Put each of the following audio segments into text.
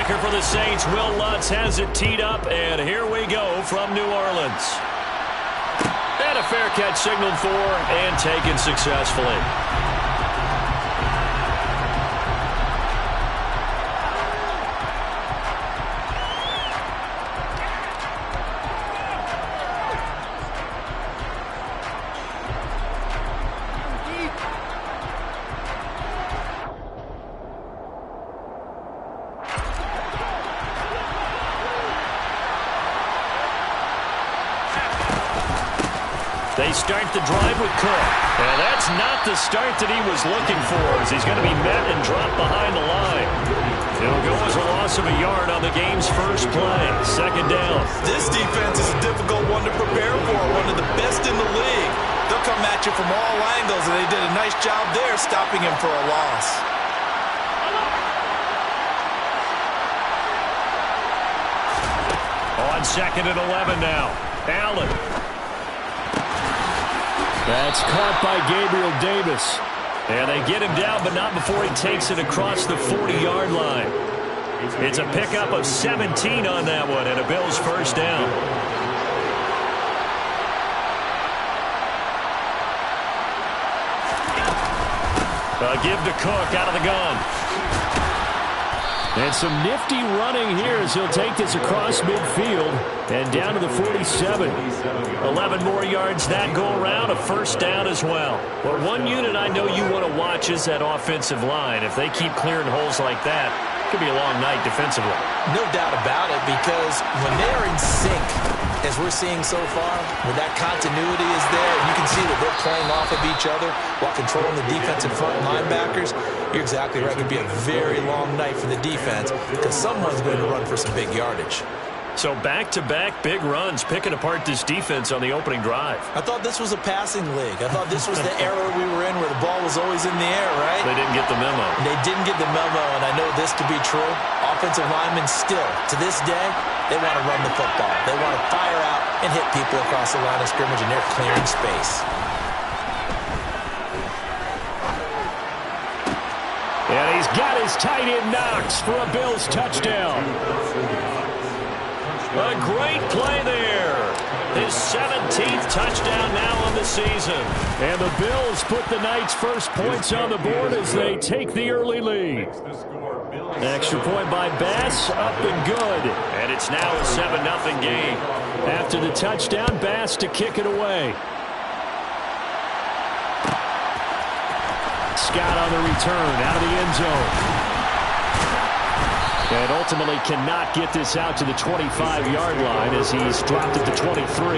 kicker for the Saints, Will Lutz, has it teed up, and here we go from New Orleans. And a fair catch signaled for and taken successfully. They start the drive with Cook. And that's not the start that he was looking for, as he's going to be met and dropped behind the line. It'll go as a loss of a yard on the game's first play. Second down. This defense is a difficult one to prepare for, one of the best in the league. They'll come at you from all angles, and they did a nice job there stopping him for a loss. On second and 11 now. Allen. That's caught by Gabriel Davis. And they get him down, but not before he takes it across the 40-yard line. It's a pickup of 17 on that one, and a Bills first down. A give to Cook out of the gun. And some nifty running here as he'll take this across midfield and down to the 47. 11 more yards that go around, a first down as well. But one unit I know you want to watch is that offensive line. If they keep clearing holes like that, it could be a long night defensively. No doubt about it, because when they're in sync, as we're seeing so far, when that continuity is there, you can see that they're playing off of each other while controlling the defensive front linebackers. You're exactly right. It could be a very long night for the defense because someone's going to run for some big yardage. So back-to-back big runs, picking apart this defense on the opening drive. I thought this was a passing league. I thought this was the era we were in where the ball was always in the air, right? They didn't get the memo. They didn't get the memo, and I know this to be true. Offensive linemen still, to this day, they want to run the football. They want to fire out and hit people across the line of scrimmage, and they're clearing space. And he's got his tight end Knox for a Bills touchdown. A great play there. His 17th touchdown now on the season. And the Bills put the Knights' first points on the board as they take the early lead. Extra point by Bass, up and good. And it's now a 7-0 game. After the touchdown, Bass to kick it away. Scott on the return, out of the end zone. And ultimately cannot get this out to the 25-yard line as he's dropped at the 23.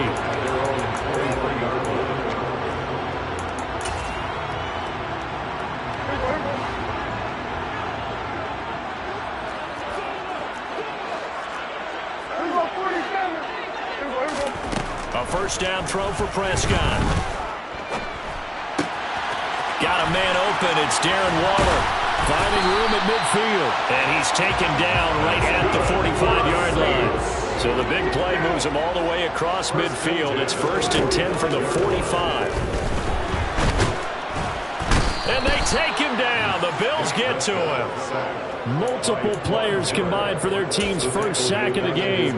A first down throw for Prescott. Got a man open. It's Darren Waller. Finding room at midfield. And he's taken down right at the 45-yard line. So the big play moves him all the way across midfield. It's 1st and 10 from the 45. And they take him down. The Bills get to him. Multiple players combined for their team's first sack of the game.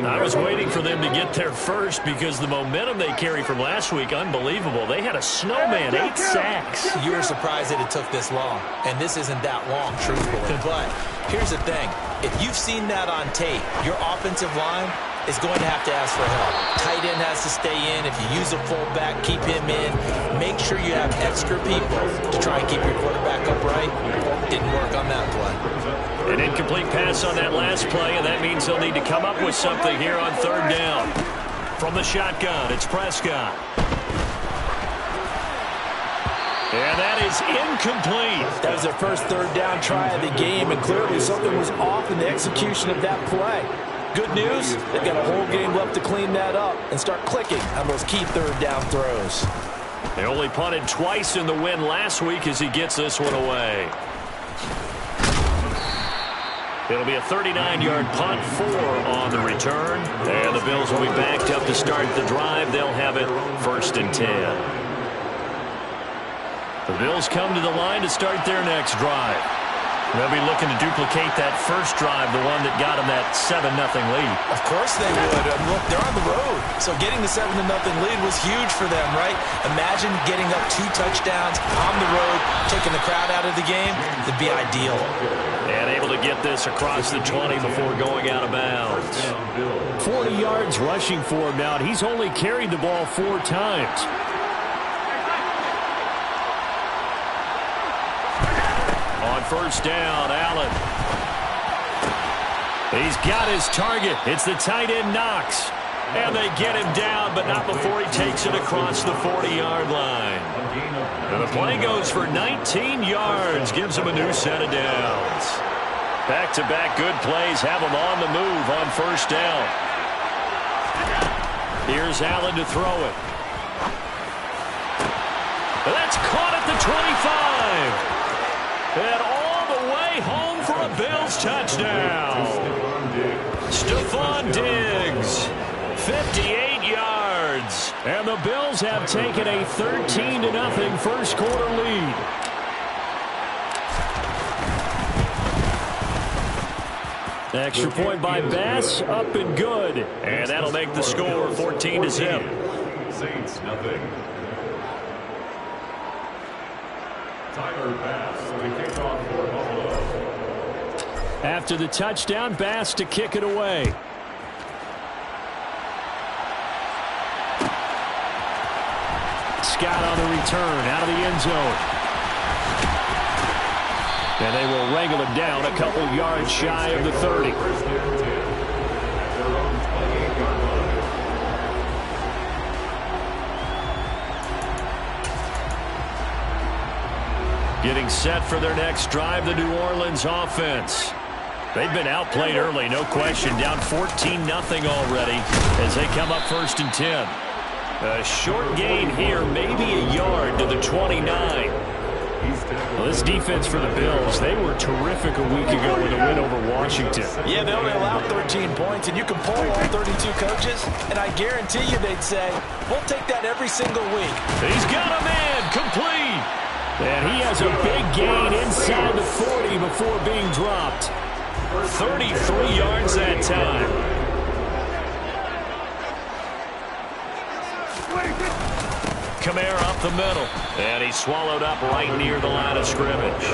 I was waiting for them to get there first because the momentum they carry from last week, unbelievable. They had a snowman, 8 sacks. You were surprised that it took this long, and this isn't that long, truthfully. But here's the thing. If you've seen that on tape, your offensive line is going to have to ask for help. Tight end has to stay in. If you use a fullback, keep him in. Make sure you have extra people to try and keep your quarterback upright. Didn't work on that play. An incomplete pass on that last play, and that means they'll need to come up with something here on 3rd down. From the shotgun, it's Prescott. And that is incomplete. That was their first 3rd down try of the game, and clearly something was off in the execution of that play. Good news, they've got a whole game left to clean that up and start clicking on those key 3rd down throws. They only punted twice in the win last week as he gets this one away. It'll be a 39-yard punt, 4 on the return. And the Bills will be backed up to start the drive. They'll have it 1st and 10. The Bills come to the line to start their next drive. They'll be looking to duplicate that first drive, the one that got them that 7-0 lead. Of course they would. Look, they're on the road. So getting the 7-0 lead was huge for them, right? Imagine getting up 2 touchdowns on the road, taking the crowd out of the game. It'd be ideal. And able to get this across the 20 before going out of bounds. 40 yards rushing for him now, and he's only carried the ball 4 times. On first down, Allen. He's got his target. It's the tight end, Knox. And they get him down, but not before he takes it across the 40-yard line. And the play goes for 19 yards. Gives him a new set of downs. Back-to-back good plays have him on the move on first down. Here's Allen to throw it. That's caught at the 25. And all the way home for a Bills touchdown. Stephon Diggs, 58 yards. And the Bills have taken a 13-0 first quarter lead. Extra point by Bass, up and good. And that'll make the score 14-0. Saints, nothing. Tyler Bass, the kickoff for Buffalo. After the touchdown, Bass to kick it away. Scott on the return, out of the end zone. And they will wrangle him down a couple yards shy of the 30. Getting set for their next drive, the New Orleans offense. They've been outplayed early, no question. Down 14-0 already as they come up first and 10. A short gain here, maybe a yard to the 29. Well, this defense for the Bills, they were terrific a week ago with a win over Washington. Yeah, they only allowed 13 points, and you can poll all 32 coaches, and I guarantee you they'd say, we'll take that every single week. He's got a man, complete. And he has a big gain inside the 40 before being dropped. 33 yards that time. Kamara up the middle. And he's swallowed up right near the line of scrimmage.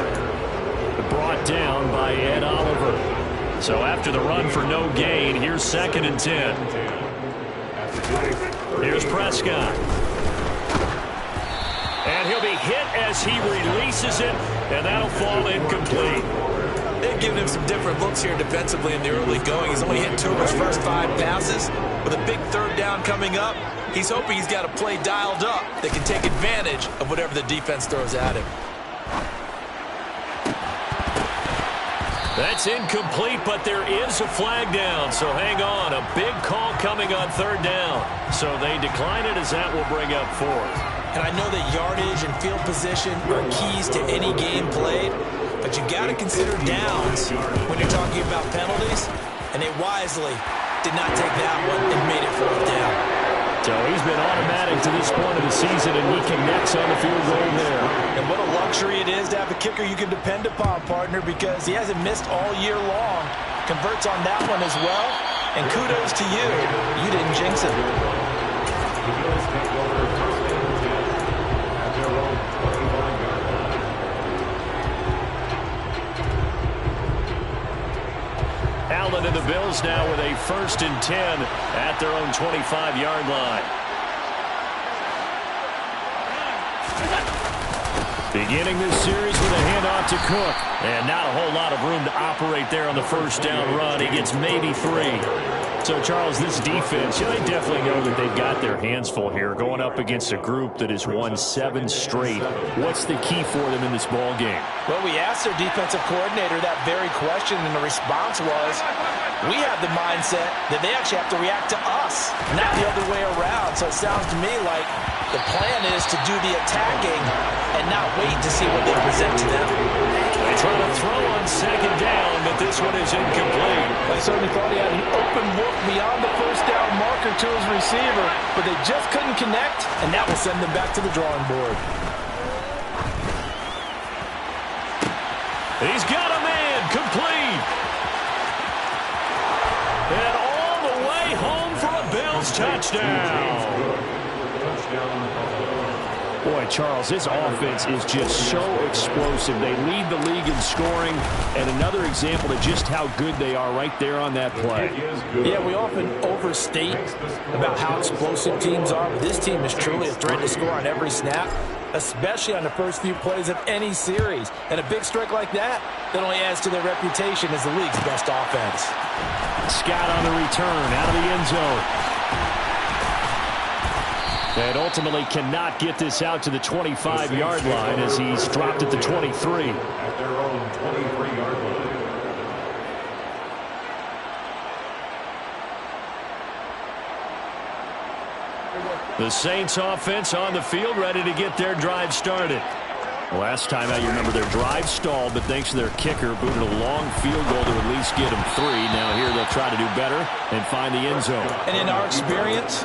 Brought down by Ed Oliver. So after the run for no gain, here's 2nd and 10. Here's Prescott. And he'll be hit as he releases it, and that'll fall incomplete. They've given him some different looks here defensively in the early going. He's only hit 2 of his first 5 passes. With a big 3rd down coming up, he's hoping he's got a play dialed up that can take advantage of whatever the defense throws at him. That's incomplete, but there is a flag down, so hang on. A big call coming on 3rd down. So they decline it as that will bring up 4th. And I know that yardage and field position are keys to any game played, but you got to consider downs when you're talking about penalties, and they wisely did not take that one and made it 4th down. So he's been automatic to this point of the season, and he connects on the field goal there. And what a luxury it is to have a kicker you can depend upon, partner, because he hasn't missed all year long. Converts on that one as well, and kudos to you. You didn't jinx it. Allen and the Bills now with a 1st and 10 at their own 25-yard line. Beginning this series with a handoff to Cook. And not a whole lot of room to operate there on the first down run. He gets maybe 3. So, Charles, this defense, they definitely know that they've got their hands full here going up against a group that has won 7 straight. What's the key for them in this ball game? Well, we asked their defensive coordinator that very question, and the response was, we have the mindset that they actually have to react to us, not the other way around. So it sounds to me like the plan is to do the attacking and not wait to see what they present to them. They try to throw on 2nd down, but this one is incomplete. I certainly thought he had an open look beyond the first down marker to his receiver, but they just couldn't connect, and that will send them back to the drawing board. He's got a man. touchdown. Boy, Charles, this offense is just so explosive. They lead the league in scoring, and another example of just how good they are right there on that play. Yeah, we often overstate about how explosive teams are, but this team is truly a threat to score on every snap, especially on the first few plays of any series. And a big strike like that only adds to their reputation as the league's best offense. Scott on the return out of the end zone. And ultimately cannot get this out to the 25-yard line as he's dropped at the 23. At their own 23-yard line. The Saints offense on the field, ready to get their drive started. Last time out, you remember their drive stalled, but thanks to their kicker, booted a long field goal to at least get them 3. Now here they'll try to do better and find the end zone. And in our experience,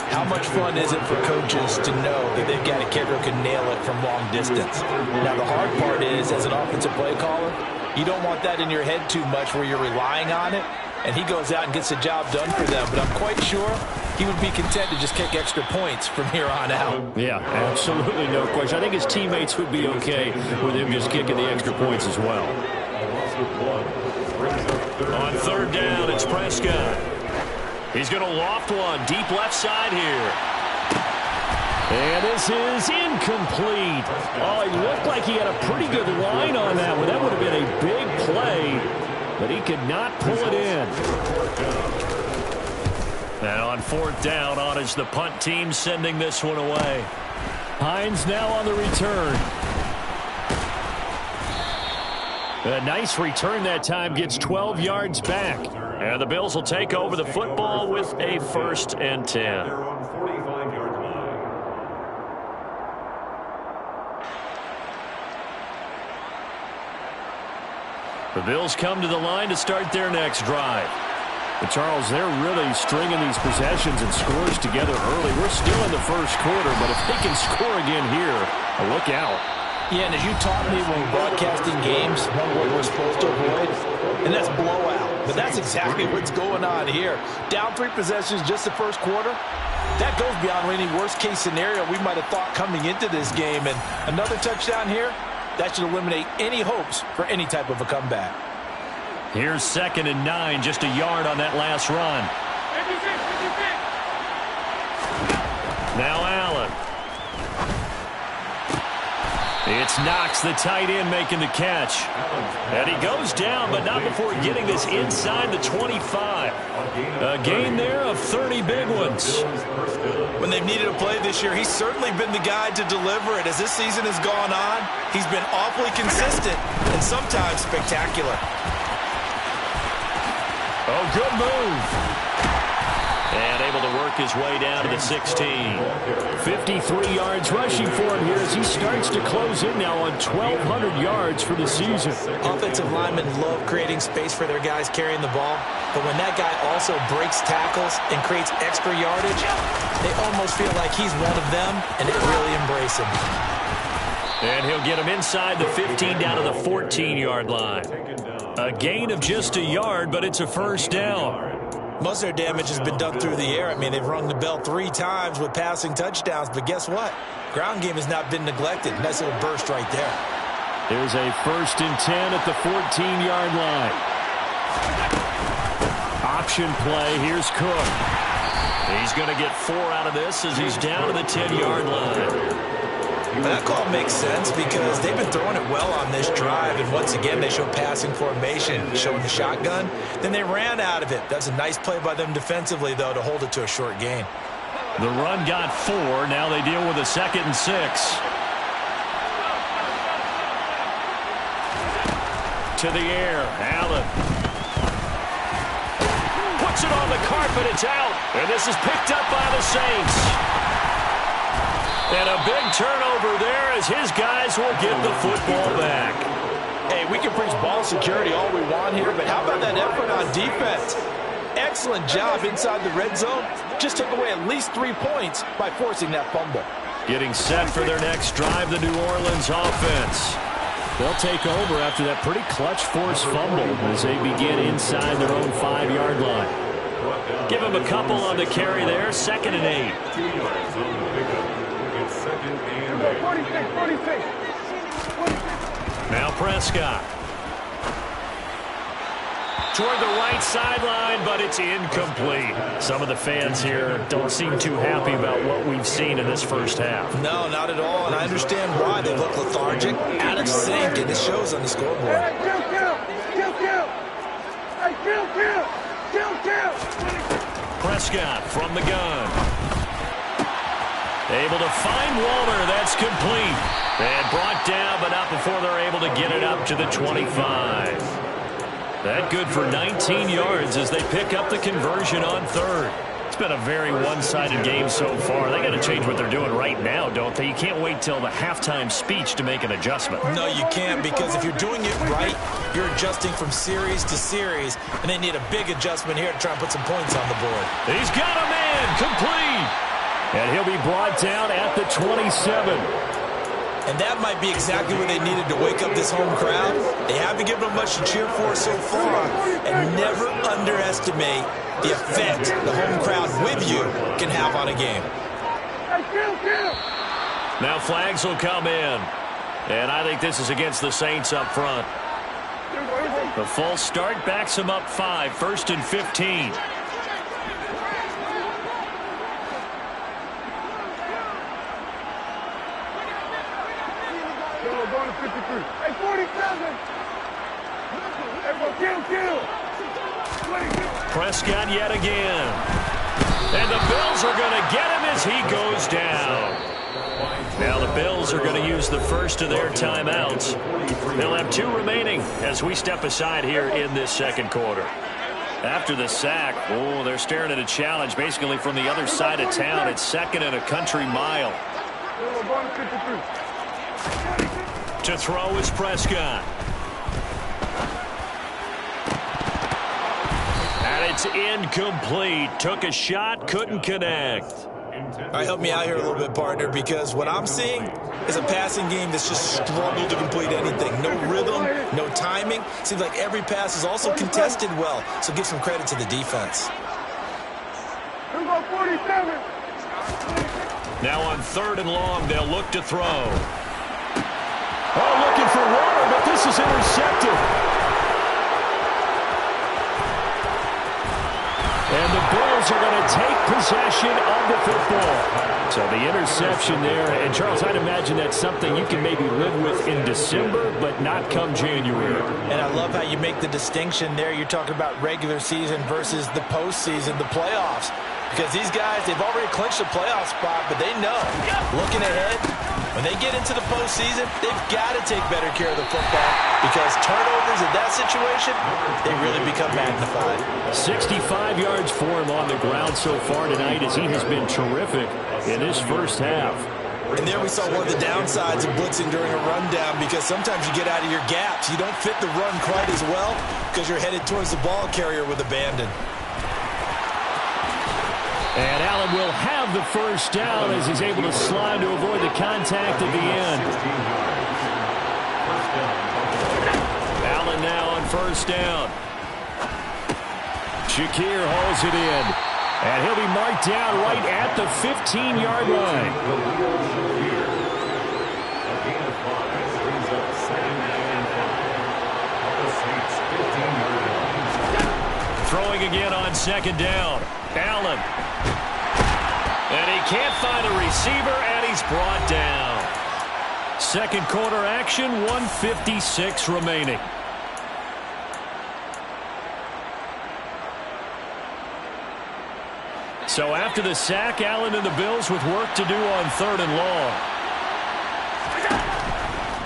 how much fun is it for coaches to know that they've got a kicker who can nail it from long distance? Now, the hard part is, as an offensive play caller, you don't want that in your head too much where you're relying on it, and he goes out and gets the job done for them. But I'm quite sure he would be content to just kick extra points from here on out. Yeah, absolutely no question. I think his teammates would be okay with him just kicking the extra points as well. On third down, it's Prescott. He's going to loft one deep left side here. And this is incomplete. Oh, he looked like he had a pretty good line on that one. That would have been a big play, but he could not pull it in. And on fourth down, on is the punt team sending this one away. Hines now on the return. A nice return that time, gets 12 yards back. And the Bills will take over the football with a 1st and 10. They're on 45-yard line. The Bills come to the line to start their next drive. But Charles, they're really stringing these possessions and scores together early. We're still in the first quarter, but if they can score again here, look out. Yeah, and as you taught me when broadcasting games, one word we're supposed to avoid, and that's blowout. But that's exactly what's going on here. Down 3 possessions just the first quarter. That goes beyond any worst-case scenario we might have thought coming into this game. And another touchdown here, that should eliminate any hopes for any type of a comeback. Here's 2nd and 9, just a yard on that last run. Now Allen. It's Knox, the tight end, making the catch. And he goes down, but not before getting this inside the 25. A gain there of 30 big ones. When they've needed a play this year, he's certainly been the guy to deliver it. As this season has gone on, he's been awfully consistent and sometimes spectacular. Oh, good move. And able to work his way down to the 16. 53 yards rushing for him here as he starts to close in now on 1,200 yards for the season. Offensive linemen love creating space for their guys carrying the ball, but when that guy also breaks tackles and creates extra yardage, they almost feel like he's one of them, and they really embrace him. And he'll get him inside the 15 down to the 14-yard line. A gain of just a yard, but it's a first down. Most of their damage has been done through the air. I mean, they've rung the bell 3 times with passing touchdowns, but guess what? Ground game has not been neglected. Nice little burst right there. There's a 1st and 10 at the 14-yard line. Option play. Here's Cook. He's going to get 4 out of this as he's down to the 10-yard line. That call makes sense because they've been throwing it well on this drive, and once again they show passing formation, showing the shotgun. Then they ran out of it. That's a nice play by them defensively, though, to hold it to a short gain. The run got 4. Now they deal with a 2nd and 6. To the air, Allen. Puts it on the carpet, it's out. And this is picked up by the Saints. And a big turnover there as his guys will get the football back. Hey, we can preach ball security all we want here, but how about that effort on defense? Excellent job inside the red zone. Just took away at least 3 points by forcing that fumble. Getting set for their next drive, the New Orleans offense. They'll take over after that pretty clutch forced fumble as they begin inside their own 5-yard line. Give him a couple on the carry there. 2nd and 8. 2 yards on the pickup. It's 2nd and 8. 46. Now Prescott. Toward the right sideline, but it's incomplete. Some of the fans here don't seem too happy about what we've seen in this first half. No, not at all, and I understand why. They look lethargic, out of sync, and it shows on the scoreboard. Prescott from the gun. Able to find Waller. That's complete. And brought down, but not before they're able to get it up to the 25. That good for 19 yards as they pick up the conversion on 3rd. It's been a very one-sided game so far. They got to change what they're doing right now, don't they? You can't wait till the halftime speech to make an adjustment. No, you can't, because if you're doing it right, you're adjusting from series to series, and they need a big adjustment here to try and put some points on the board. He's got a man complete. And he'll be brought down at the 27. And that might be exactly what they needed to wake up this home crowd. They haven't given them much to cheer for so far. And never underestimate the effect the home crowd with you can have on a game. Now flags will come in. And I think this is against the Saints up front. The full start backs them up 5. 1st and 15. Going to 53. Hey, 47. Everyone, kill. Prescott yet again. And the Bills are going to get him as he goes down. Now the Bills are going to use the first of their timeouts. They'll have 2 remaining as we step aside here in this 2nd quarter. After the sack, they're staring at a challenge basically from the other side of town. It's 2nd and a country mile. Going to 53. To throw is Prescott. And it's incomplete. Took a shot, couldn't connect. All right, help me out here a little bit, partner, because what I'm seeing is a passing game that's just struggled to complete anything. No rhythm, no timing. Seems like every pass is also contested well, so give some credit to the defense. Now on 3rd and long, they'll look to throw. Looking for Waller, but this is intercepted. And the Bills are going to take possession of the football. So the interception there. And, Charles, I'd imagine that's something you can maybe live with in December, but not come January. And I love how you make the distinction there. You're talking about regular season versus the postseason, the playoffs. Because these guys, they've already clinched a playoff spot, but they know, looking ahead, when they get into the postseason, they've got to take better care of the football because turnovers in that situation, they really become magnified. 65 yards for him on the ground so far tonight as he has been terrific in this first half. And there we saw one of the downsides of blitzing during a rundown because sometimes you get out of your gaps. You don't fit the run quite as well because you're headed towards the ball carrier with abandon. And Allen will have the first down as he's able to slide to avoid the contact at the end. Allen now on first down. Shakir holds it in. And he'll be marked down right at the 15-yard line. Throwing again on 2nd down. Allen. And he can't find a receiver, and he's brought down. 2nd quarter action, 1:56 remaining. So after the sack, Allen and the Bills with work to do on 3rd and long.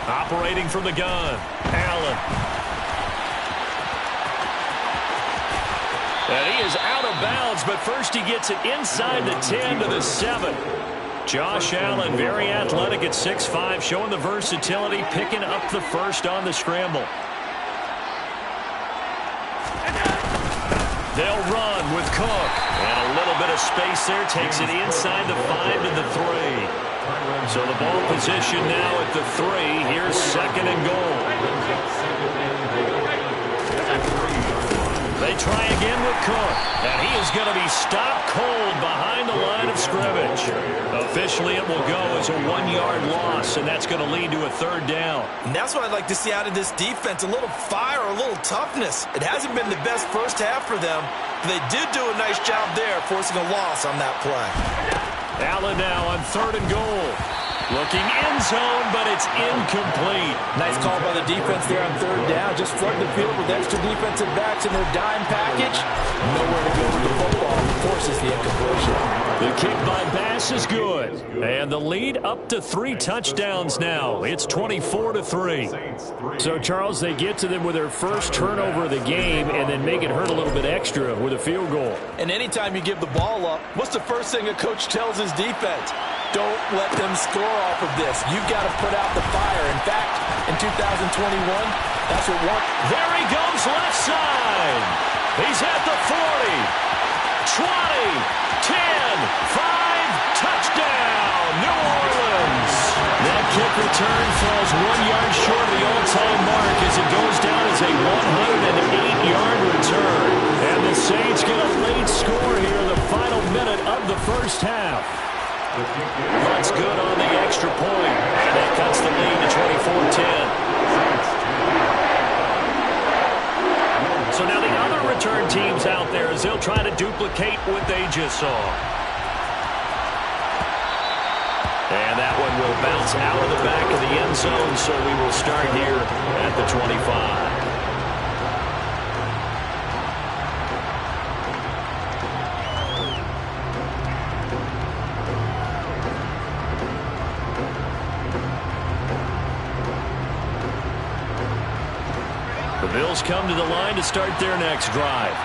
Operating from the gun, Allen. And he is out of bounds, but first he gets it inside the 10 to the 7. Josh Allen, very athletic at 6'5", showing the versatility, picking up the first on the scramble. They'll run with Cook. And a little bit of space there, takes it inside the 5 to the 3. So the ball position now at the 3. Here's 2nd and goal. They They try again with Cook. And he is going to be stopped cold behind the line of scrimmage. Officially, it will go as a 1-yard loss, and that's going to lead to a 3rd down. And that's what I'd like to see out of this defense, a little fire, a little toughness. It hasn't been the best first half for them, but they did do a nice job there, forcing a loss on that play. Allen now on 3rd and goal. Looking end zone, but it's incomplete. Nice call by the defense there on 3rd down. Just flood the field with extra defensive backs in their dime package. Nowhere to go with the football. Forces the incompletion. The kick by Bass is good. And the lead up to 3 touchdowns now. It's 24-3. So, Charles, they get to them with their first turnover of the game and then make it hurt a little bit extra with a field goal. And anytime you give the ball up, what's the first thing a coach tells his defense? Don't let them score off of this. You've got to put out the fire. In fact, in 2021, that's what worked. There he goes left side. He's at the 40, 20, 10, 5, touchdown, New Orleans. That kick return falls 1 yard short of the all-time mark as it goes down as a 108-yard return. And the Saints get a late score here in the final minute of the first half. That's good on the extra point, and that cuts the lead to 24-10. So now the other return teams out there as they'll try to duplicate what they just saw. And that one will bounce out of the back of the end zone, so we will start here at the 25. The Bills come to the line to start their next drive.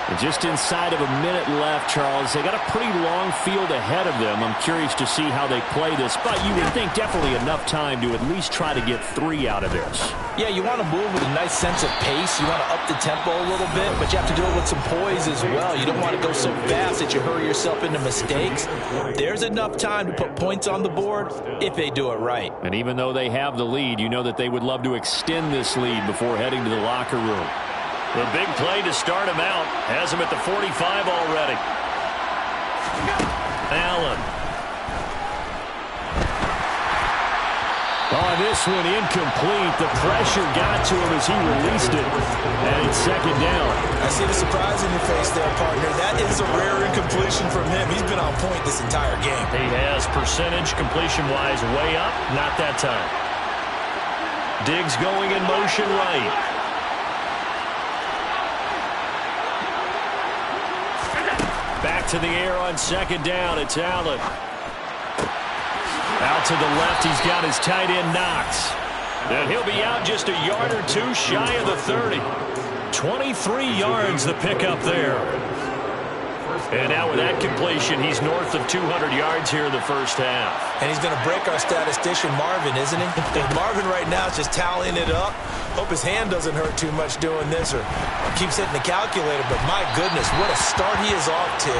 And just inside of a minute left, Charles. They got a pretty long field ahead of them. I'm curious to see how they play this, but you would think definitely enough time to at least try to get 3 out of this. Yeah, you want to move with a nice sense of pace. You want to up the tempo a little bit, but you have to do it with some poise as well. You don't want to go so fast that you hurry yourself into mistakes. There's enough time to put points on the board if they do it right. And even though they have the lead, you know that they would love to extend this lead before heading to the locker room. The big play to start him out has him at the 45 already. Allen. Oh, this one incomplete. The pressure got to him as he released it. And it's 2nd down. I see the surprise in your face there, partner. That is a rare incompletion from him. He's been on point this entire game. He has percentage completion-wise way up. Not that time. Diggs going in motion right. Back to the air on 2nd down. It's Allen. Out to the left, he's got his tight end Knox. And he'll be out just a yard or 2 shy of the 30. 23 yards the pickup there. And now with that completion, he's north of 200 yards here in the first half. And he's going to break our statistician Marvin, isn't he? And Marvin right now is just tallying it up. Hope his hand doesn't hurt too much doing this or keeps hitting the calculator. But my goodness, what a start he is off to.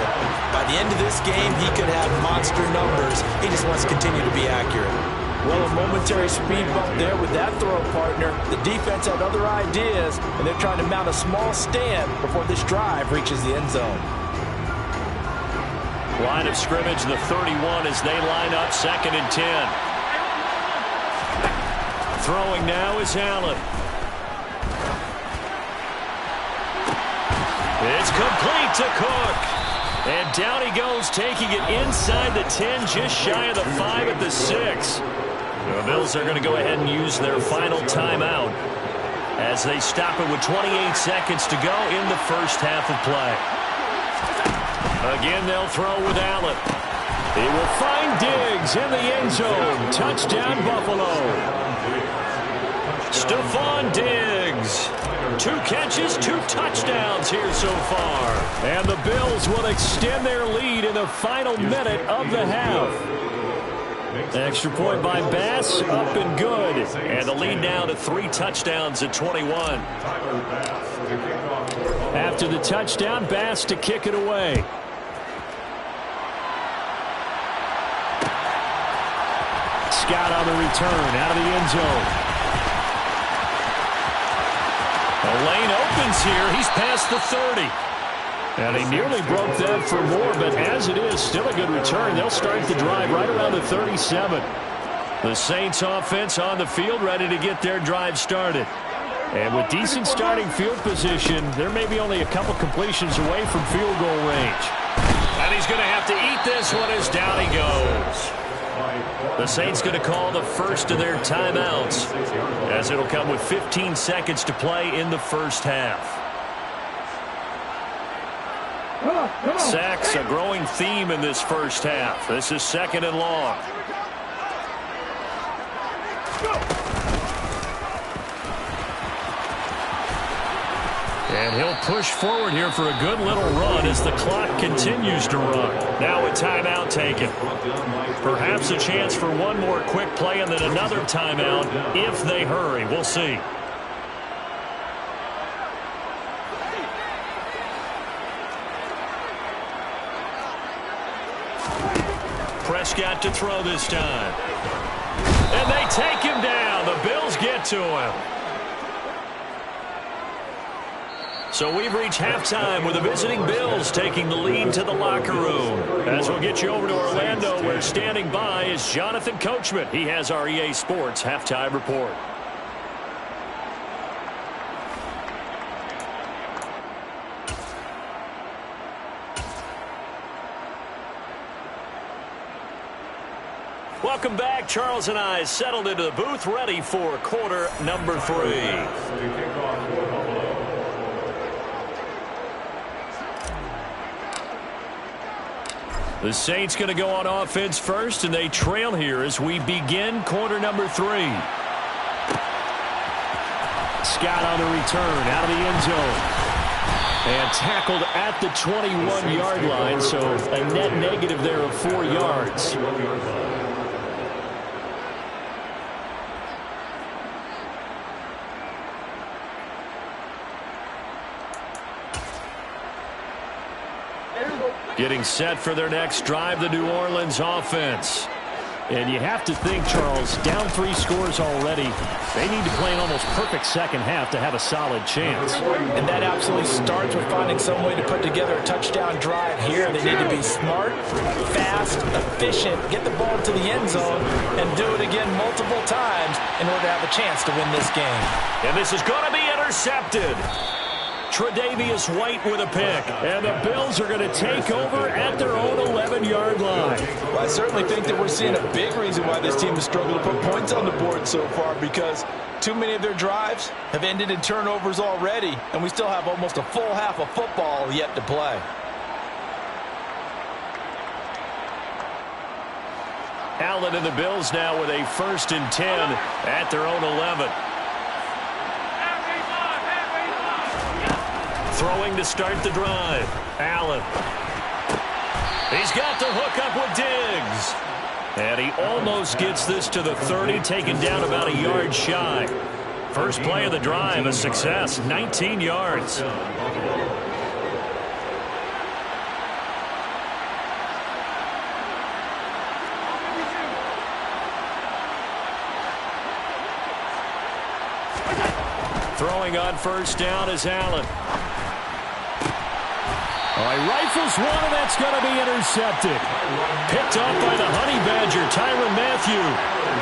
By the end of this game, he could have monster numbers. He just wants to continue to be accurate. Well, a momentary speed bump there with that throw, partner. The defense had other ideas, and they're trying to mount a small stand before this drive reaches the end zone. Line of scrimmage, the 31 as they line up 2nd and 10. Throwing now is Allen. It's complete to Cook. And down he goes, taking it inside the 10, just shy of the 5 at the 6. The Bills are going to go ahead and use their final timeout as they stop it with 28 seconds to go in the first half of play. Again, they'll throw with Allen. He will find Diggs in the end zone. Touchdown, Buffalo. Stephon Diggs. 2 catches, 2 touchdowns here so far. And the Bills will extend their lead in the final minute of the half. Extra point by Bass, up and good. And the lead now to 3 touchdowns at 21. After the touchdown, Bass to kick it away. Scott on the return out of the end zone. The lane opens here. He's past the 30. And he nearly broke that for more, but as it is, still a good return. They'll start the drive right around the 37. The Saints offense on the field, ready to get their drive started. And with decent starting field position, there may be only a couple completions away from field goal range. And he's going to have to eat this one as down he goes. The Saints going to call the first of their timeouts, as it'll come with 15 seconds to play in the first half. Sacks, a growing theme in this first half. This is 2nd and long. And he'll push forward here for a good little run as the clock continues to run. Now a timeout taken. Perhaps a chance for one more quick play and then another timeout if they hurry. We'll see. Prescott to throw this time. And they take him down. The Bills get to him. So we've reached halftime with the visiting Bills taking the lead to the locker room. As we'll get you over to Orlando, where standing by is Jonathan Coachman. He has our EA Sports halftime report. Welcome back. Charles and I settled into the booth, ready for quarter number 3. The Saints going to go on offense first, and they trail here as we begin quarter number 3. Scott on the return, out of the end zone. And tackled at the 21-yard line, so a net negative there of 4 yards. Getting set for their next drive, the New Orleans offense. And you have to think, Charles, down 3 scores already. They need to play an almost perfect second half to have a solid chance. And that absolutely starts with finding some way to put together a touchdown drive here. They need to be smart, fast, efficient, get the ball to the end zone, and do it again multiple times in order to have a chance to win this game. And this is going to be intercepted. Tre'Davious White with a pick. And the Bills are going to take over at their own 11-yard line. Well, I certainly think that we're seeing a big reason why this team has struggled to put points on the board so far, because too many of their drives have ended in turnovers already, and we still have almost a full half of football yet to play. Allen and the Bills now with a 1st and 10 at their own 11. Throwing to start the drive. Allen. He's got the hook up with Diggs. And he almost gets this to the 30, taken down about a yard shy. First play of the drive, a success, 19 yards. Throwing on 1st down is Allen. He rifles one, and that's going to be intercepted. Picked off by the Honey Badger, Tyrann Mathieu.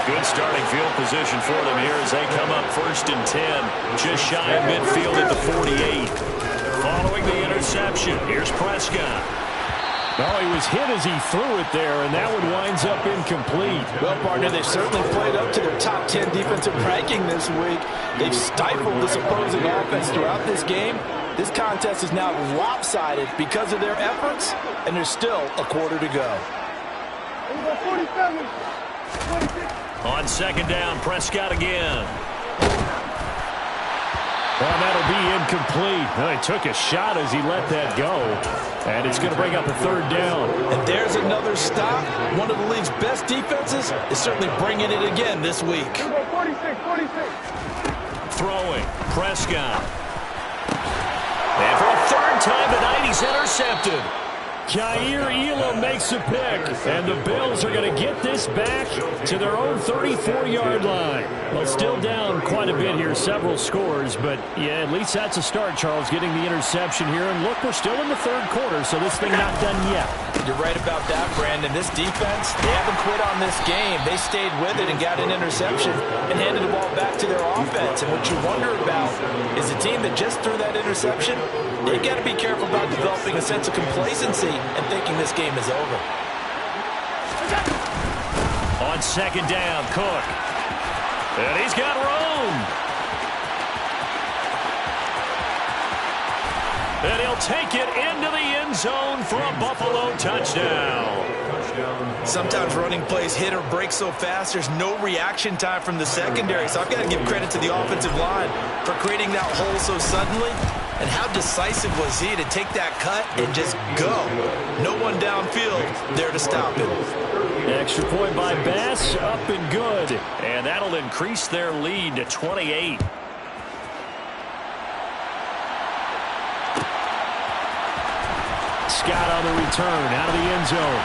Good starting field position for them here as they come up 1st and 10. Just shy of midfield at the 48. Following the interception, here's Prescott. Well, he was hit as he threw it there, and that one winds up incomplete. Well, partner, they've certainly played up to their top 10 defensive ranking this week. They've stifled this opposing offense throughout this game. This contest is now lopsided because of their efforts, and there's still a quarter to go. On 2nd down, Prescott again. Well, that'll be incomplete. Well, he took a shot as he let that go. And it's going to bring up a 3rd down. And there's another stop. One of the league's best defenses is certainly bringing it again this week. 46. Throwing, Prescott. And for a 3rd time tonight, he's intercepted. Kaiir Elam makes a pick, and the Bills are going to get this back to their own 34-yard line. Well, still down quite a bit here, several scores, but yeah, at least that's a start, Charles, getting the interception here. And look, we're still in the third quarter, so this thing not done yet. You're right about that, Brandon. This defense, they haven't quit on this game. They stayed with it and got an interception and handed the ball back to their offense. And what you wonder about is a team that just threw that interception, they got to be careful about developing a sense of complacency and thinking this game is over. On second down, Cook. And he's got room. And he'll take it into the end zone for a Buffalo touchdown. Sometimes running plays hit or break so fast, there's no reaction time from the secondary. So I've got to give credit to the offensive line for creating that hole so suddenly. And how decisive was he to take that cut and just go? No one downfield there to stop him. Extra point by Bass, up and good. And that'll increase their lead to 28. Scott on the return, out of the end zone.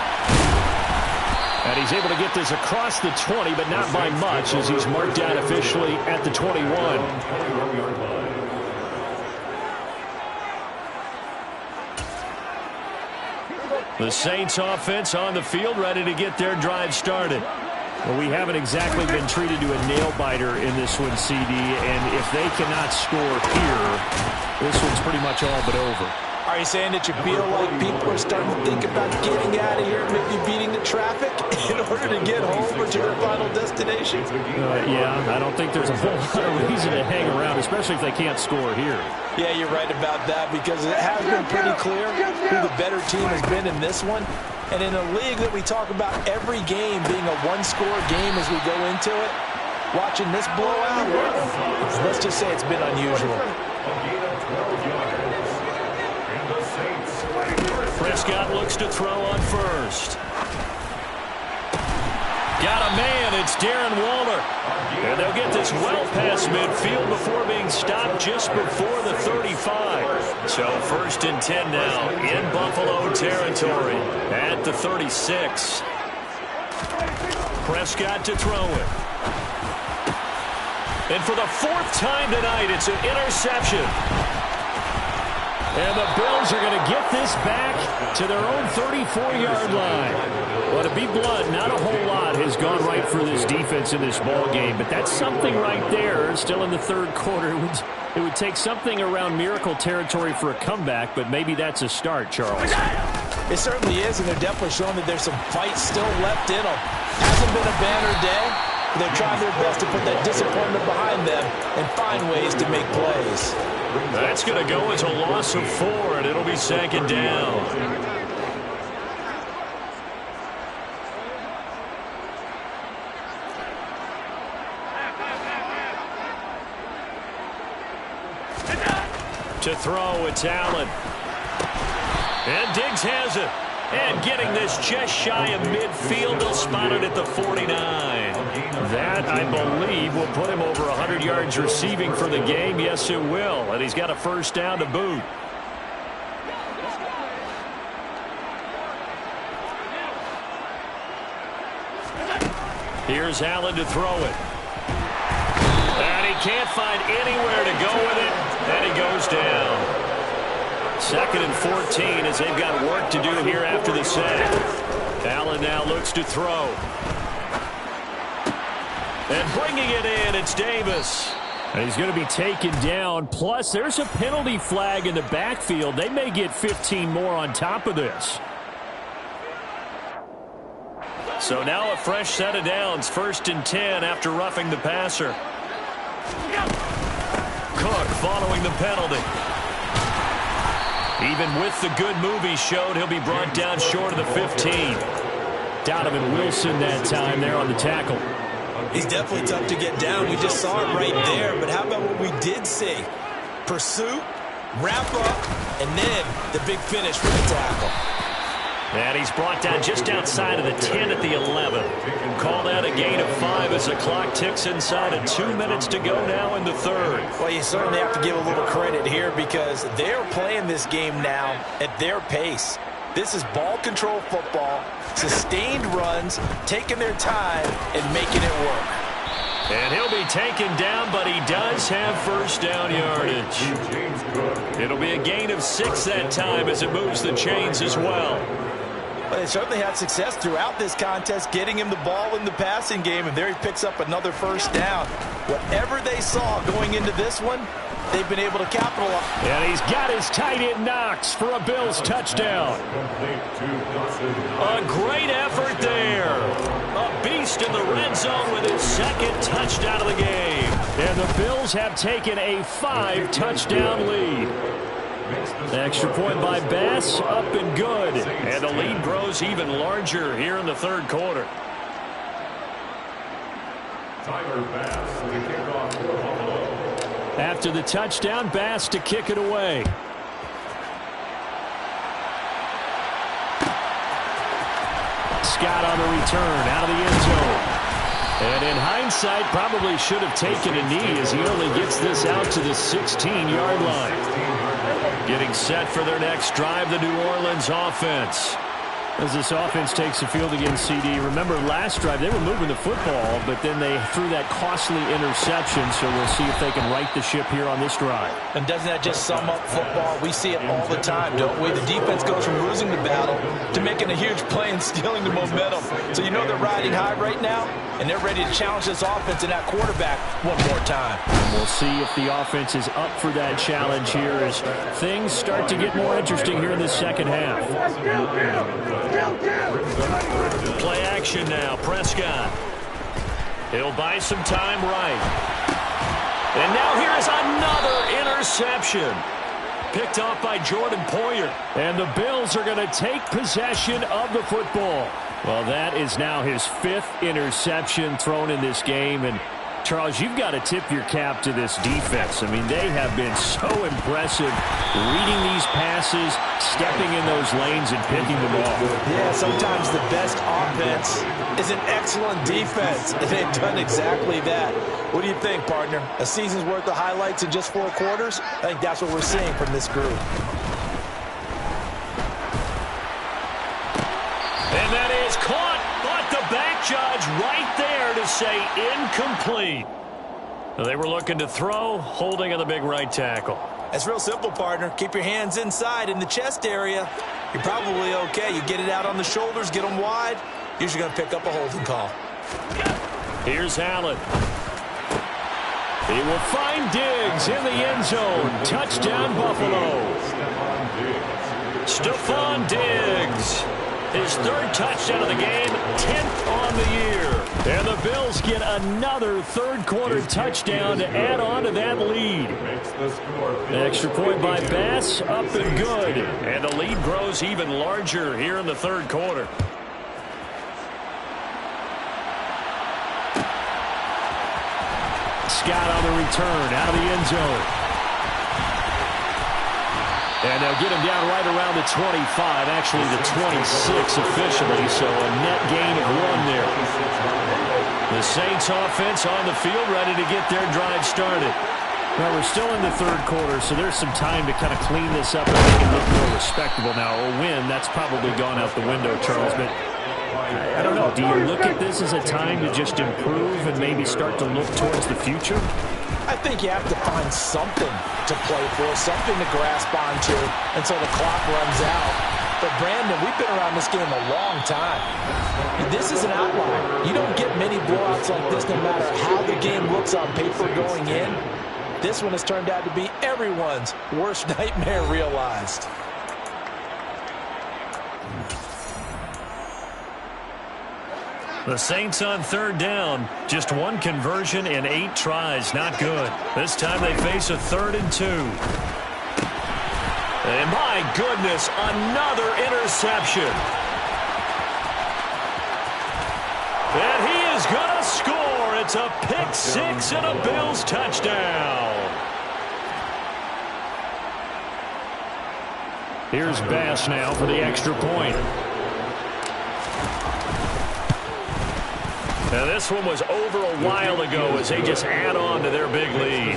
And he's able to get this across the 20, but not by much, as he's marked down officially at the 21. The Saints offense on the field, ready to get their drive started. Well, we haven't exactly been treated to a nail-biter in this one, CD, and if they cannot score here, this one's pretty much all but over. Are you saying that you feel like people are starting to think about getting out of here, maybe beating the traffic in order to get home or to their final destination? Yeah, I don't think there's a whole lot of reason to hang around, especially if they can't score here. Yeah, you're right about that, because it has been pretty clear who the better team has been in this one. And in a league that we talk about every game being a one-score game as we go into it, watching this blowout, let's just say it's been unusual. Prescott looks to throw on first. Got a man, it's Darren Waller. And they'll get this well past midfield before being stopped just before the 35. So 1st and 10 now in Buffalo territory at the 36. Prescott to throw it. And for the 4th time tonight, it's an interception. And the Bills are going to get this back to their own 34-yard line. Well, to be blunt, not a whole lot has gone right for this defense in this ball game, but that's something right there. Still in the third quarter. It would take something around miracle territory for a comeback, but maybe that's a start, Charles. It certainly is, and they're definitely showing that there's some fight still left in them. Hasn't been a banner day. They're trying their best to put that disappointment behind them and find ways to make plays. That's going to go as a loss of 4, and it'll be 2nd down. To throw, it's Allen. And Diggs has it. And getting this just shy of midfield, they'll spot it at the 49. That, I believe, will put him over 100 yards receiving for the game. Yes, it will. And he's got a 1st down to boot. Here's Allen to throw it. And he can't find anywhere to go with it. And he goes down. 2nd and 14 as they've got work to do here after the sack. Allen now looks to throw. And bringing it in, it's Davis. And he's going to be taken down. Plus, there's a penalty flag in the backfield. They may get 15 more on top of this. So now a fresh set of downs. 1st and 10 after roughing the passer. Cook following the penalty. Even with the good move he showed, he'll be brought down short of the 15. Donovan Wilson that time there on the tackle. He's definitely tough to get down. We just saw it right there. But how about what we did see? Pursuit, wrap up, and then the big finish with the tackle. And he's brought down just outside of the 10 at the 11. Call that a gain of 5 as the clock ticks inside of 2 minutes to go now in the 3rd. Well, you certainly have to give a little credit here because they're playing this game now at their pace. This is ball control football, sustained runs, taking their time, and making it work. And he'll be taken down, but he does have first down yardage. It'll be a gain of 6 that time as it moves the chains as well. Well, they certainly had success throughout this contest, getting him the ball in the passing game, and there he picks up another first down. Whatever they saw going into this one, they've been able to capitalize. And he's got his tight end Knox for a Bills touchdown. A great effort there. A beast in the red zone with his second touchdown of the game. And the Bills have taken a 5-touchdown lead. The extra point by Bass, up and good. And the lead grows even larger here in the third quarter. Tyler Bass, the kickoff for Buffalo. After the touchdown, Bass to kick it away. Scott on the return, out of the end zone. And in hindsight, probably should have taken a knee as he only gets this out to the 16-yard line. Getting set for their next drive, the New Orleans offense. As this offense takes the field against CD, remember last drive they were moving the football, but then they threw that costly interception, so we'll see if they can right the ship here on this drive. And doesn't that just sum up football? We see it all the time, don't we? The defense goes from losing the battle to making a huge play and stealing the momentum. So you know they're riding high right now, and they're ready to challenge this offense and that quarterback one more time. And we'll see if the offense is up for that challenge here as things start to get more interesting here in the second half. Play action now, Prescott. He'll buy some time right. And now here is another interception. Picked off by Jordan Poyer. And the Bills are going to take possession of the football. Well, that is now his 5th interception thrown in this game. And Charles, you've got to tip your cap to this defense. I mean, they have been so impressive reading these passes, stepping in those lanes, and picking them off. Yeah, sometimes the best offense is an excellent defense, and they've done exactly that. What do you think, partner? A season's worth of highlights in just 4 quarters? I think that's what we're seeing from this group. And that is caught, but the back judge right there to say incomplete. They were looking to throw, holding on the big right tackle. It's real simple, partner. Keep your hands inside in the chest area. You're probably okay. You get it out on the shoulders, get them wide. Usually going to pick up a holding call. Here's Allen. He will find Diggs in the end zone. Touchdown, Buffalo. Stephon Diggs. His 3rd touchdown of the game, 10th on the year. And the Bills get another third-quarter touchdown to add on to that lead. The extra point by Bass, up and good. And the lead grows even larger here in the third quarter. Scott on the return, out of the end zone. And they'll get him down right around the 25, actually the 26 officially, so a net gain of 1 there. The Saints offense on the field ready to get their drive started. Well, we're still in the third quarter, so there's some time to kind of clean this up and make it look more respectable now. A win, that's probably gone out the window, Charles, but I don't know. Do you look at this as a time to just improve and maybe start to look towards the future? I think you have to find something to play for, something to grasp onto until the clock runs out. But, Brandon, we've been around this game a long time. This is an outlier. You don't get many blowouts like this no matter how the game looks on paper going in. This one has turned out to be everyone's worst nightmare realized. The Saints on 3rd down. Just 1 conversion in 8 tries. Not good. This time they face a 3rd and 2. And my goodness, another interception. And he is going to score. It's a pick 6 and a Bills touchdown. Here's Bass now for the extra point. Now this one was over a while ago as they just add on to their big lead.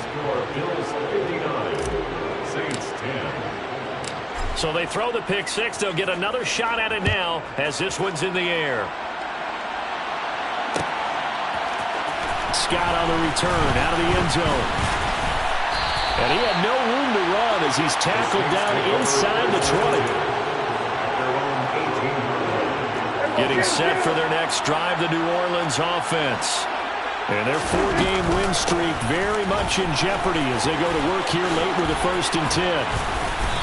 So they throw the pick six. They'll get another shot at it now as this one's in the air. Scott on the return out of the end zone. And he had no room to run as he's tackled down inside the 20. Getting set for their next drive, the New Orleans offense. And their 4-game win streak very much in jeopardy as they go to work here late with a 1st and 10.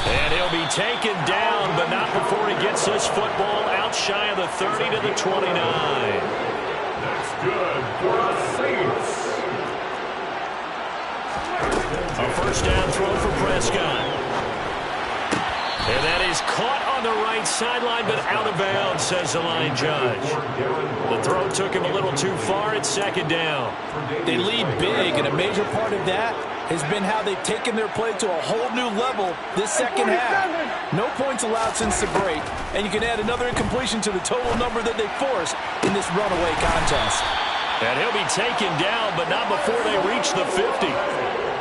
And he'll be taken down, but not before he gets this football out shy of the 30 to the 29. That's good for the Saints. A 1st down throw for Prescott. And that is caught on the right sideline, but out of bounds, says the line judge. The throw took him a little too far. It's 2nd down. They lead big, and a major part of that has been how they've taken their play to a whole new level this second half. No points allowed since the break, and you can add another incompletion to the total number that they forced in this runaway contest. And he'll be taken down, but not before they reach the 50.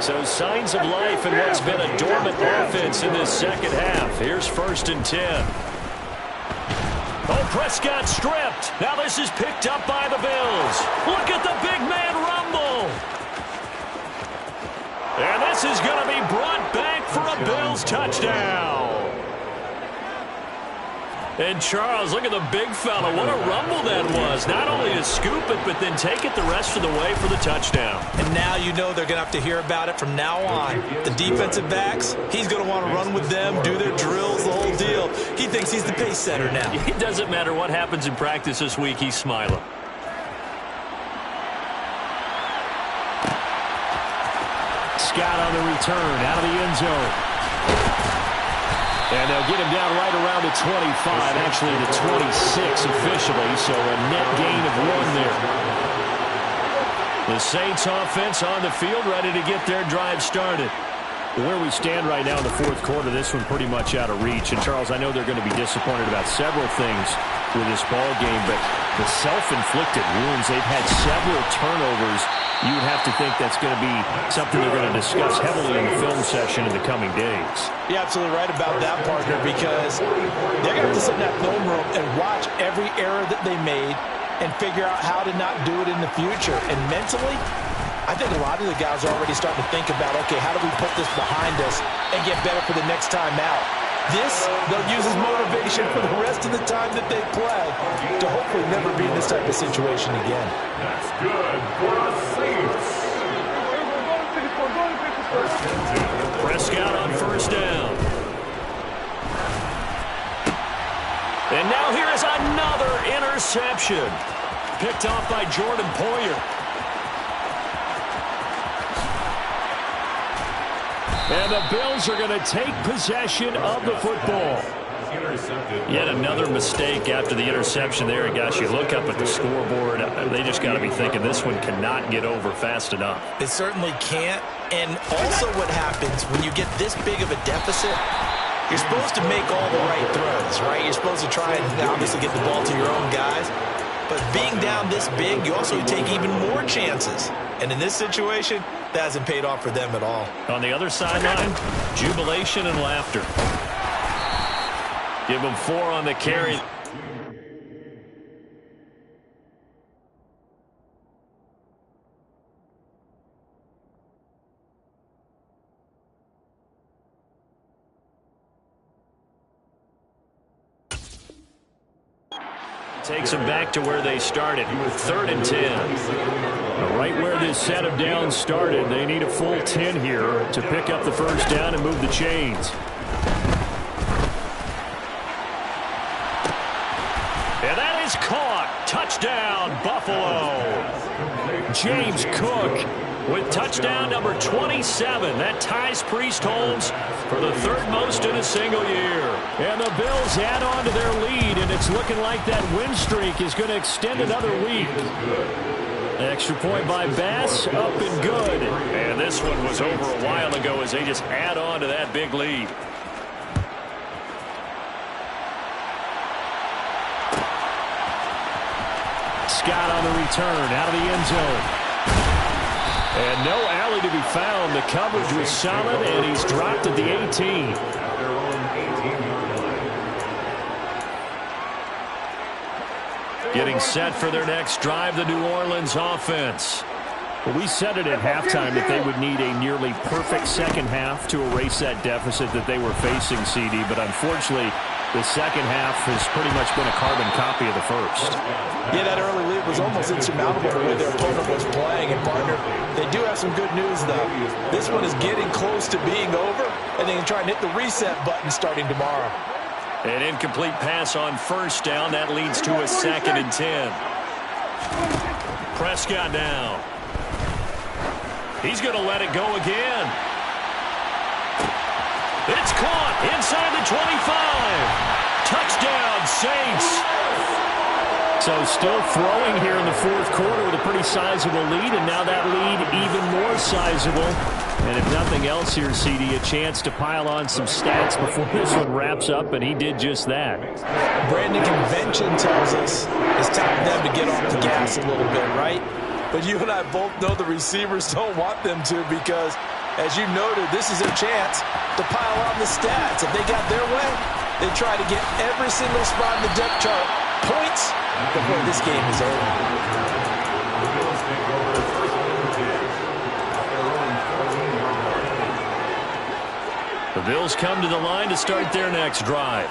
So signs of life in what's been a dormant offense in this second half. Here's 1st and 10. Oh, Prescott stripped. Now this is picked up by the Bills. Look at the big man rumble. And this is going to be brought back for a Bills touchdown. And Charles, look at the big fella. What a rumble that was. Not only to scoop it, but then take it the rest of the way for the touchdown. And now you know they're going to have to hear about it from now on. The defensive backs, he's going to want to run with them, do their drills, the whole deal. He thinks he's the pace setter now. It doesn't matter what happens in practice this week, he's smiling. Scott on the return out of the end zone. And they'll get him down right around the 25, actually the 26 officially, so a net gain of 1 there. The Saints offense on the field ready to get their drive started. Where we stand right now in the 4th quarter, this one pretty much out of reach. And, Charles, I know they're going to be disappointed about several things with this ball game, but the self-inflicted wounds, they've had several turnovers. You would have to think that's going to be something they're going to discuss heavily in the film session in the coming days. You're absolutely right about that, partner, because they're going to have to sit in that film room and watch every error that they made and figure out how to not do it in the future. And mentally, I think a lot of the guys are already starting to think about, okay, how do we put this behind us and get better for the next time out? This, they'll use as motivation for the rest of the time that they play to hopefully never be in this type of situation again. That's good for the Saints. Prescott on 1st down. And now here is another interception. Picked off by Jordan Poyer. And the Bills are going to take possession of the football. Yet another mistake after the interception there. And, gosh, you look up at the scoreboard. They just got to be thinking this one cannot get over fast enough. It certainly can't. And also what happens when you get this big of a deficit, you're supposed to make all the right throws, right? You're supposed to try and obviously get the ball to your own guys. But being down this big, you also take even more chances. And in this situation, that hasn't paid off for them at all. On the other sideline, jubilation and laughter. Give them 4 on the carry. Takes them back to where they started, 3rd and 10. Right where this set of downs started, they need a full 10 here to pick up the 1st down and move the chains. And that is caught. Touchdown, Buffalo. James Cook with touchdown number 27. That ties Priest Holmes for the 3rd most in a single year. And the Bills add on to their lead, and it's looking like that win streak is going to extend another week. Extra point by Bass, up and good. And this one was over a while ago as they just add on to that big lead. Scott on the return, out of the end zone. And no alley to be found. The coverage was solid, and he's dropped at the 18. Getting set for their next drive, the New Orleans offense. Well, we said it at halftime that they would need a nearly perfect second half to erase that deficit that they were facing, CD. But unfortunately, the second half has pretty much been a carbon copy of the first. Yeah, that early lead was almost insurmountable the way their opponent was playing. And, partner, they do have some good news, though. This one is getting close to being over, and they can try and hit the reset button starting tomorrow. An incomplete pass on first down. That leads to a 2nd and 10. Prescott now. He's going to let it go again. It's caught inside the 25. Touchdown, Saints. So still throwing here in the fourth quarter with a pretty sizable lead, and now that lead even more sizable. And if nothing else here, CD, a chance to pile on some stats before this one wraps up, and he did just that. Brandon, convention tells us it's time for them to get off the gas a little bit, right? But you and I both know the receivers don't want them to because, as you noted, this is their chance to pile on the stats. If they got their way, they try to get every single spot in the depth chart points before this game is over. The Bills come to the line to start their next drive.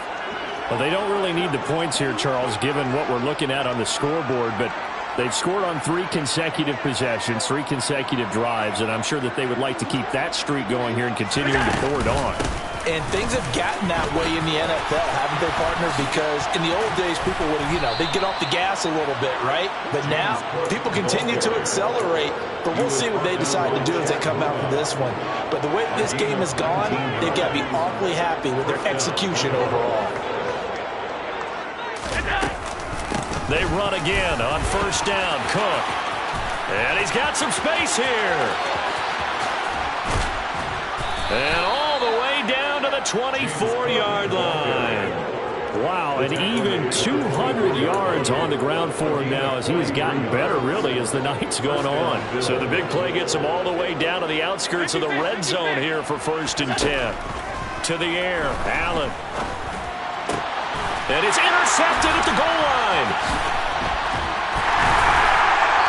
Well, they don't really need the points here, Charles, given what we're looking at on the scoreboard, but they've scored on 3 consecutive possessions, 3 consecutive drives, and I'm sure that they would like to keep that streak going here and continuing to pour it on. And things have gotten that way in the NFL, haven't they, partner? Because in the old days, people would have, they'd get off the gas a little bit, right? But now, people continue to accelerate, but we'll see what they decide to do as they come out for this one. But the way this game has gone, they've got to be awfully happy with their execution overall. They run again on first down. Cook. And he's got some space here. And all the way down to the 24-yard line. Wow, and even 200 yards on the ground for him now as he has gotten better, really, as the night's gone on. So the big play gets him all the way down to the outskirts of the red zone here for 1st and 10. To the air, Allen. And it's intercepted at the goal line.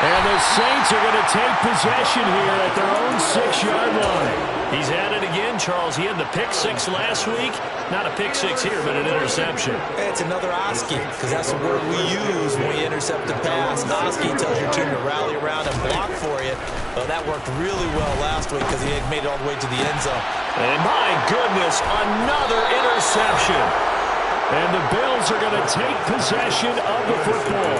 And the Saints are going to take possession here at their own 6-yard line. He's at it again, Charles. He had the pick 6 last week. Not a pick 6 here, but an interception. It's another Oski, because that's the word we use when we intercept a pass. Oski tells your team to rally around and block for you. Well, that worked really well last week because he had made it all the way to the end zone. And my goodness, another interception. And the Bills are going to take possession of the football.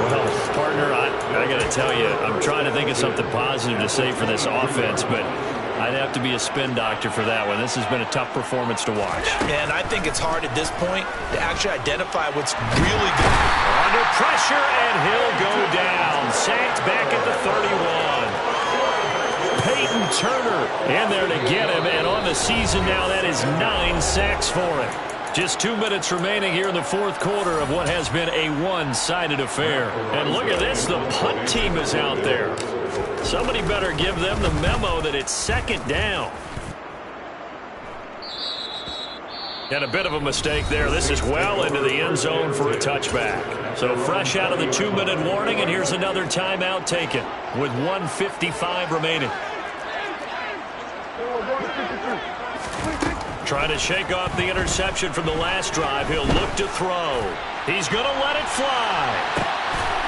Well, partner, I got to tell you, I'm trying to think of something positive to say for this offense, but I'd have to be a spin doctor for that one. This has been a tough performance to watch. And I think it's hard at this point to actually identify what's really good. Under pressure, and he'll go down. Sacked back at the 31. Peyton Turner in there to get him, and on the season now, that is 9 sacks for him. Just 2 minutes remaining here in the fourth quarter of what has been a one-sided affair. And look at this, the punt team is out there. Somebody better give them the memo that it's 2nd down. And a bit of a mistake there. This is well into the end zone for a touchback. So fresh out of the 2-minute warning, and here's another timeout taken with 1:55 remaining. Trying to shake off the interception from the last drive. He'll look to throw. He's going to let it fly.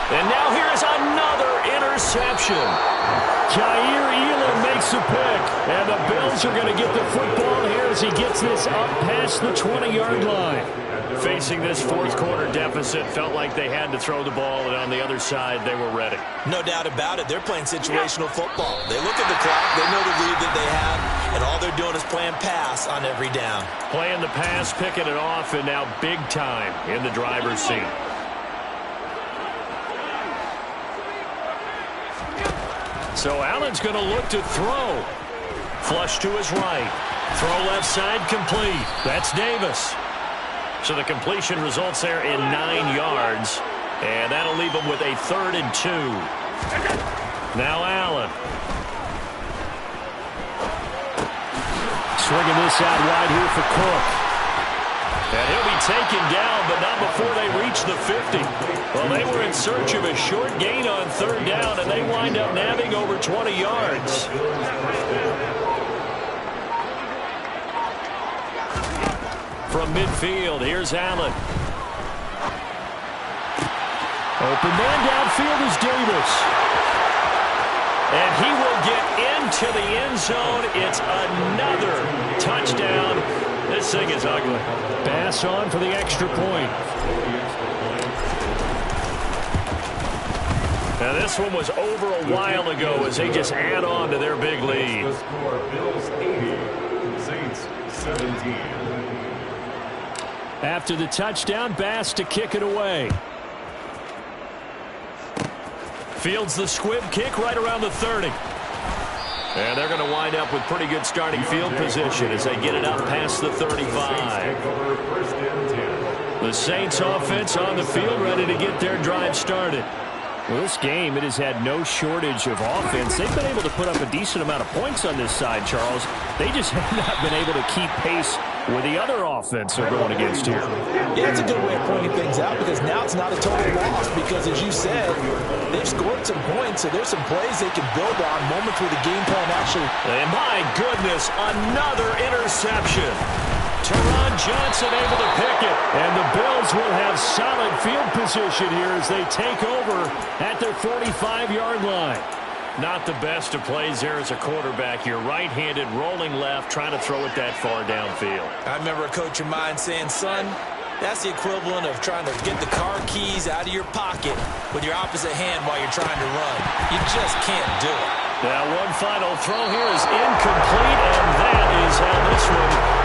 And now here's another interception. Jair Elam makes a pick. And the Bills are going to get the football here as he gets this up past the 20-yard line. Facing this fourth quarter deficit, felt like they had to throw the ball, and on the other side, they were ready. No doubt about it. They're playing situational football. They look at the clock. They know the lead that they have, and all they're doing is playing pass on every down. Playing the pass, picking it off, and now big time in the driver's seat. So Allen's going to look to throw. Flush to his right. Throw left side complete. That's Davis. So the completion results there in 9 yards. And that'll leave him with a 3rd and 2. Now Allen. Swinging this out wide here for Cook. And he'll be taken down, but not before they reach the 50. Well, they were in search of a short gain on third down, and they wind up nabbing over 20 yards. From midfield, here's Allen. Open man downfield is Davis. And he will get into the end zone. It's another touchdown. This thing is ugly. Pass on for the extra point. Now this one was over a while ago as they just add on to their big lead. The score, Bills 80, Saints 17. After the touchdown, Bass to kick it away. Fields the squib kick right around the 30. And they're going to wind up with pretty good starting field position as they get it up past the 35. The Saints offense on the field ready to get their drive started. Well, this game, it has had no shortage of offense. They've been able to put up a decent amount of points on this side, Charles. They just have not been able to keep pace with the other offense they're going against here. Yeah, it's a good way of pointing things out because now it's not a total loss because, as you said, they've scored some points, so there's some plays they can build on, moments where the game plan actually... And my goodness, another interception. Teron Johnson able to pick it. And the Bills will have solid field position here as they take over at their 45-yard line. Not the best of plays there as a quarterback. You're right-handed, rolling left, trying to throw it that far downfield. I remember a coach of mine saying, son, that's the equivalent of trying to get the car keys out of your pocket with your opposite hand while you're trying to run. You just can't do it. Now one final throw here is incomplete, and that is how this one